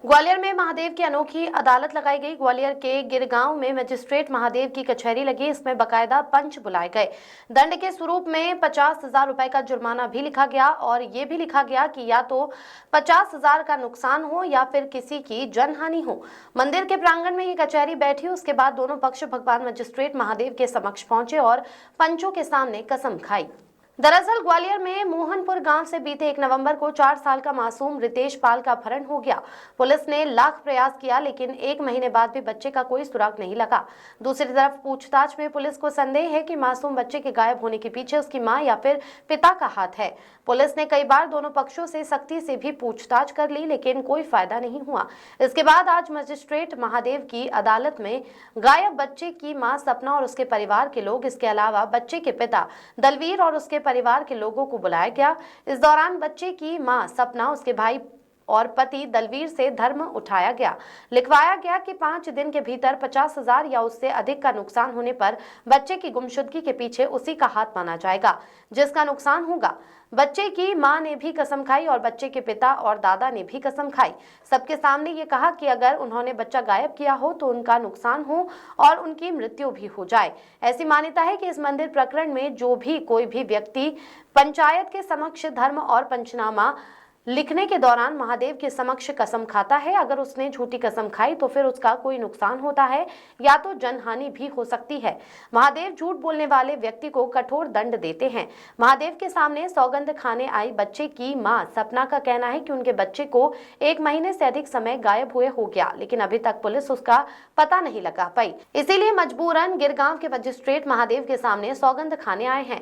ग्वालियर में महादेव की अनोखी अदालत लगाई गई। ग्वालियर के गिरगांव में मजिस्ट्रेट महादेव की कचहरी लगी। इसमें बकायदा पंच बुलाए गए। दंड के स्वरूप में 50,000 रुपए का जुर्माना भी लिखा गया और ये भी लिखा गया कि या तो 50,000 का नुकसान हो या फिर किसी की जनहानि हो। मंदिर के प्रांगण में ये कचहरी बैठी। उसके बाद दोनों पक्ष भगवान मजिस्ट्रेट महादेव के समक्ष पहुंचे और पंचों के सामने कसम खाई। दरअसल ग्वालियर में मोहनपुर गांव से बीते 1 नवंबर को 4 साल का मासूम रितेश पाल का अपहरण हो गया। पुलिस ने लाख प्रयास किया लेकिन 1 महीने बाद भी बच्चे का कोई सुराग नहीं लगा। दूसरी तरफ पूछताछ में पुलिस को संदेह है कि मासूम बच्चे के गायब होने के पीछे उसकी मां या फिर पिता का हाथ है। पुलिस ने कई बार दोनों पक्षों से सख्ती से भी पूछताछ कर ली लेकिन कोई फायदा नहीं हुआ। इसके बाद आज मजिस्ट्रेट महादेव की अदालत में गायब बच्चे की मां सपना और उसके परिवार के लोग, इसके अलावा बच्चे के पिता दलवीर और उसके परिवार के लोगों को बुलाया गया। इस दौरान बच्चे की मां सपना, उसके भाई और पति दलवीर से धर्म उठाया गया। लिखवाया गया कि 5 दिन के भीतर 50,000 या उससे अधिक का नुकसान होने पर बच्चे की गुमशुदगी के पीछे उसी का हाथ माना जाएगा जिसका नुकसान होगा। बच्चे की मां ने भी कसम खाई और बच्चे के पिता और दादा ने भी कसम खाई। सबके सामने ये कहा कि अगर उन्होंने बच्चा गायब किया हो तो उनका नुकसान हो और उनकी मृत्यु भी हो जाए। ऐसी मान्यता है कि इस मंदिर प्रकरण में जो भी कोई भी व्यक्ति पंचायत के समक्ष धर्म और पंचनामा लिखने के दौरान महादेव के समक्ष कसम खाता है, अगर उसने झूठी कसम खाई तो फिर उसका कोई नुकसान होता है या तो जनहानि भी हो सकती है। महादेव झूठ बोलने वाले व्यक्ति को कठोर दंड देते हैं। महादेव के सामने सौगंध खाने आई बच्चे की मां सपना का कहना है कि उनके बच्चे को 1 महीने से अधिक समय गायब हुए हो गया लेकिन अभी तक पुलिस उसका पता नहीं लगा पाई। इसीलिए मजबूरन गिरगांव के मजिस्ट्रेट महादेव के सामने सौगंध खाने आए हैं।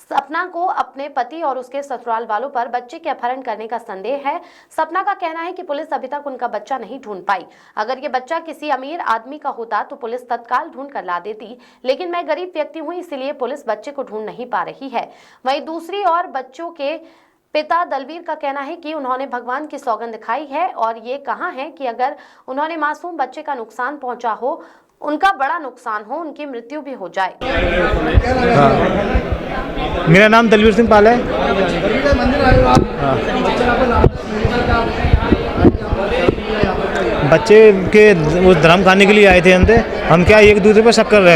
सपना को अपने पति और उसके ससुराल वालों पर बच्चे के अपहरण करने का संदेह है। सपना का कहना है कि पुलिस अभी तक उनका बच्चा नहीं ढूंढ पाई। अगर ये बच्चा किसी अमीर आदमी का होता तो पुलिस तत्काल ढूंढ कर ला देती, लेकिन मैं गरीब व्यक्ति हूं इसलिए पुलिस बच्चे को ढूंढ नहीं पा रही है। वहीं दूसरी ओर बच्चों के पिता दलवीर का कहना है कि उन्होंने भगवान की सौगंध खाई है और ये कहा है कि अगर उन्होंने मासूम बच्चे का नुकसान पहुंचा हो, उनका बड़ा नुकसान हो, उनकी मृत्यु भी हो जाए। मेरा नाम दलवीर सिंह पाल है। बच्चे के वो धर्म खाने के लिए आए थे हम क्या एक दूसरे पर शक कर रहे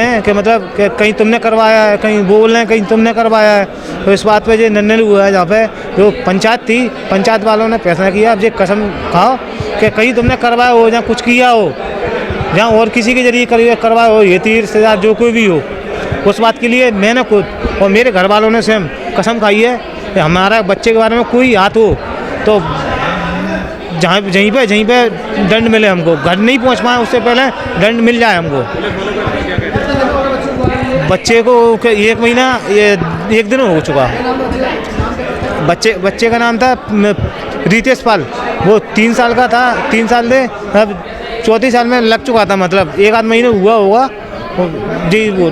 हैं कि मतलब कि कहीं तुमने करवाया है, कहीं वो बोल रहे हैं कहीं तुमने करवाया है। तो इस बात पे जो निर्णय हुआ है, जहाँ पे जो पंचायत थी, पंचायत वालों ने फैसला किया अब ये कसम खाओ कि कहीं तुमने करवाया हो, जहाँ कुछ किया हो, जहाँ और किसी के जरिए करवाया हो, ये रिश्तेदार जो कोई भी हो, उस बात के लिए मैंने खुद और मेरे घर वालों ने स्वयं कसम खाई है कि हमारा बच्चे के बारे में कोई हाथ हो तो जहीं पे दंड मिले हमको। घर नहीं पहुंच पाए उससे पहले दंड मिल जाए हमको। बच्चे को 1 महीना 1 दिन हो चुका। बच्चे का नाम था रितेश पाल। वो 3 साल का था, 3 साल से अब 34 साल में लग चुका था, मतलब 1 आध महीने हुआ होगा जी। वो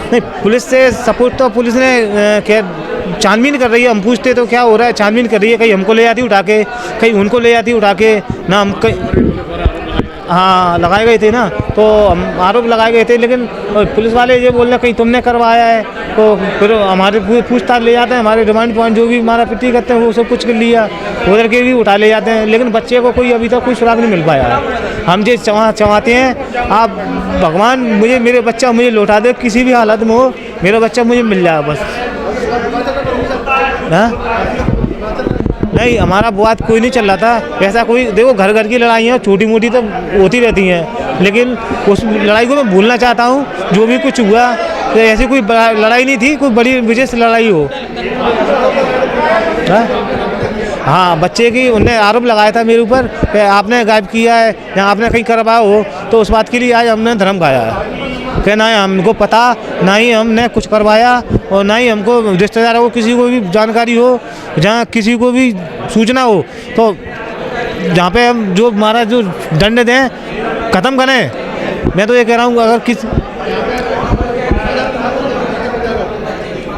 नहीं, पुलिस से सपोर्ट तो पुलिस ने खैर छानबीन कर रही है। हम पूछते तो क्या हो रहा है, छानबीन कर रही है। कहीं हमको ले जाती उठा के, कहीं उनको ले जाती उठा के ना। हम हाँ लगाए गए थे ना, तो आरोप लगाए गए थे, लेकिन पुलिस वाले ये बोल रहे कहीं तुमने करवाया है, तो फिर हमारे पूछताछ ले जाते हैं। हमारे डिमांड पॉइंट जो भी हमारा पिटी करते हैं वो सब कुछ कर लिया, उधर के भी उठा ले जाते हैं, लेकिन बच्चे को कोई अभी तक कोई सुराग नहीं मिल पाया है। हम ये चाहते हैं आप भगवान मेरे बच्चा मुझे लौटा दे, किसी भी हालत में हो मेरा बच्चा मुझे मिल जाए बस। हाँ नहीं, हमारा बात कोई नहीं चल रहा था ऐसा कोई। देखो घर की लड़ाइयाँ छोटी मोटी तो होती रहती हैं, लेकिन उस लड़ाई को मैं भूलना चाहता हूँ। जो भी कुछ हुआ तो ऐसी कोई लड़ाई नहीं थी, कोई बड़ी वजह से लड़ाई हो। हाँ बच्चे की उन्हें आरोप लगाया था मेरे ऊपर कि आपने गायब किया है या आपने कहीं करवाया हो, तो उस बात के लिए आज हमने धर्म खाया है कि ना हमको पता, ना ही हमने कुछ करवाया और ना ही हमको रिश्तेदारों को किसी को भी जानकारी हो, जहाँ किसी को भी सूचना हो, तो जहाँ पे हम जो हमारा जो दंड दें ख़त्म करें। मैं तो ये कह रहा हूँ अगर किस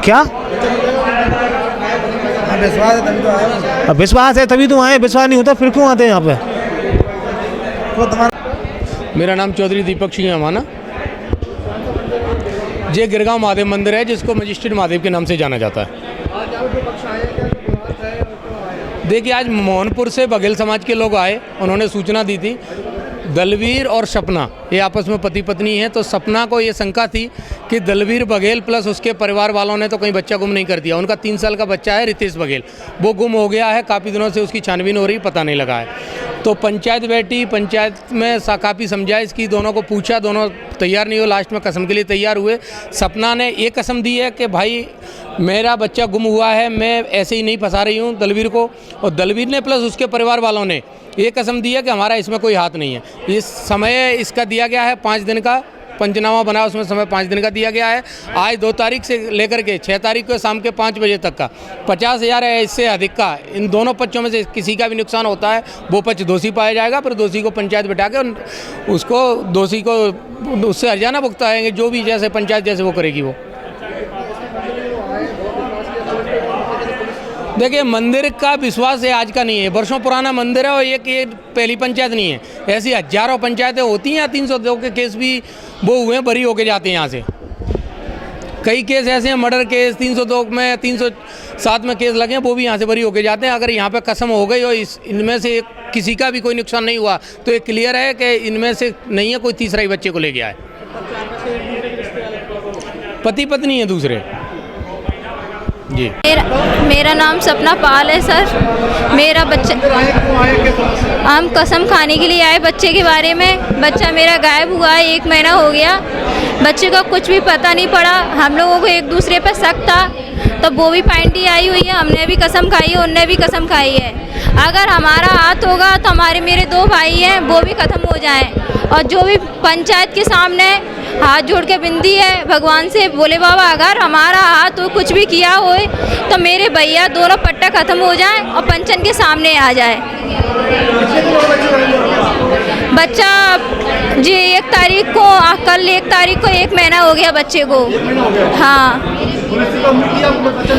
क्या विश्वास है तभी तो आए, विश्वास नहीं होता फिर क्यों आते हैं यहाँ पे। मेरा नाम चौधरी दीपक सिंह है हमारा। ये गिरगांव महादेव मंदिर है जिसको मजिस्ट्रेट महादेव के नाम से जाना जाता है। देखिए, आज मोहनपुर से बघेल समाज के लोग आए, उन्होंने सूचना दी थी। दलवीर और सपना ये आपस में पति पत्नी हैं, तो सपना को ये शंका थी कि दलवीर बघेल प्लस उसके परिवार वालों ने तो कहीं बच्चा गुम नहीं कर दिया। उनका 3 साल का बच्चा है रितेश बघेल, वो गुम हो गया है। काफ़ी दिनों से उसकी छानबीन हो रही, पता नहीं लगा है। तो पंचायत बैठी, पंचायत में काफ़ी समझाइश की, दोनों को पूछा, दोनों तैयार नहीं हो, लास्ट में कसम के लिए तैयार हुए। सपना ने ये कसम दी है कि भाई मेरा बच्चा गुम हुआ है, मैं ऐसे ही नहीं फंसा रही हूँ दलवीर को। और दलवीर ने प्लस उसके परिवार वालों ने ये कसम दी है कि हमारा इसमें कोई हाथ नहीं है। इस समय इसका दिया गया है 5 दिन का पंचनामा बना, उसमें समय 5 दिन का दिया गया है। आज 2 तारीख से लेकर के 6 तारीख को शाम के 5 बजे तक का 50,000 है, इससे अधिक का इन दोनों पक्षों में से किसी का भी नुकसान होता है वो पक्ष दोषी पाया जाएगा। फिर दोषी को पंचायत बिठा के उसको दोषी को उससे हर्जाना भुगताएंगे, जो भी जैसे पंचायत जैसे वो करेगी। वो देखिए, मंदिर का विश्वास है आज का नहीं है, वर्षों पुराना मंदिर है और ये पहली पंचायत नहीं है। ऐसी हजारों पंचायतें होती हैं। 302 के केस भी वो हुए, बरी होके जाते हैं यहाँ से। कई केस ऐसे हैं, मर्डर केस 302 में, 307 में केस लगे हैं, वो भी यहाँ से बरी होके जाते हैं। अगर यहाँ पे कसम हो गई और इनमें से किसी का भी कोई नुकसान नहीं हुआ तो ये क्लियर है कि इनमें से नहीं है कोई तीसरा ही बच्चे को ले गया है। पति पत्नी है दूसरे जी। मेरा नाम सपना पाल है सर। मेरा बच्चा, हम कसम खाने के लिए आए बच्चे के बारे में। बच्चा मेरा गायब हुआ है, 1 महीना हो गया। बच्चे का कुछ भी पता नहीं पड़ा। हम लोगों को एक दूसरे पर शक था, तो वो भी पाइंटी आई हुई है। हमने भी कसम खाई है, उनने भी कसम खाई है। अगर हमारा हाथ होगा तो मेरे 2 भाई हैं, वो भी ख़त्म हो जाएं। और जो भी पंचायत के सामने हाथ जोड़ के विनती है भगवान से, बोले बाबा अगर हमारा हाथ हो, कुछ भी किया हो तो मेरे भैया दोनों पट्टा ख़त्म हो जाए और पंचन के सामने आ जाए। बच्चा जी 1 तारीख को, कल 1 तारीख को 1 महीना हो गया बच्चे को। हाँ,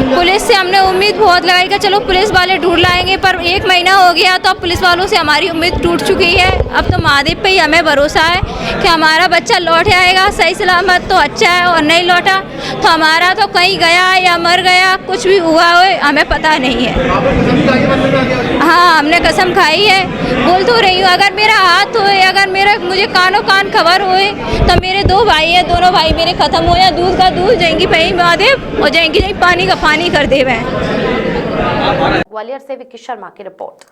पुलिस से हमने उम्मीद बहुत लगाई कि चलो पुलिस वाले ढूंढ लाएंगे, पर 1 महीना हो गया तो अब पुलिस वालों से हमारी उम्मीद टूट चुकी है। अब तो महादेव पे ही हमें भरोसा है कि हमारा बच्चा लौट आएगा सही सलामत, तो अच्छा है। और नहीं लौटा तो हमारा तो कहीं गया या मर गया, कुछ भी हुआ हो हमें पता नहीं है। हाँ, हमने कसम खाई है। बोल तो रही हूँ, अगर मेरा हाथ होए, अगर मुझे कानों कान खबर होए तो मेरे 2 भाई हैं, दोनों भाई मेरे ख़त्म हो या दूध का दूध जाएंगी भाई महादेव, हो जाएंगी नहीं पानी का पानी कर दे। ग्वालियर से विकी शर्मा की रिपोर्ट।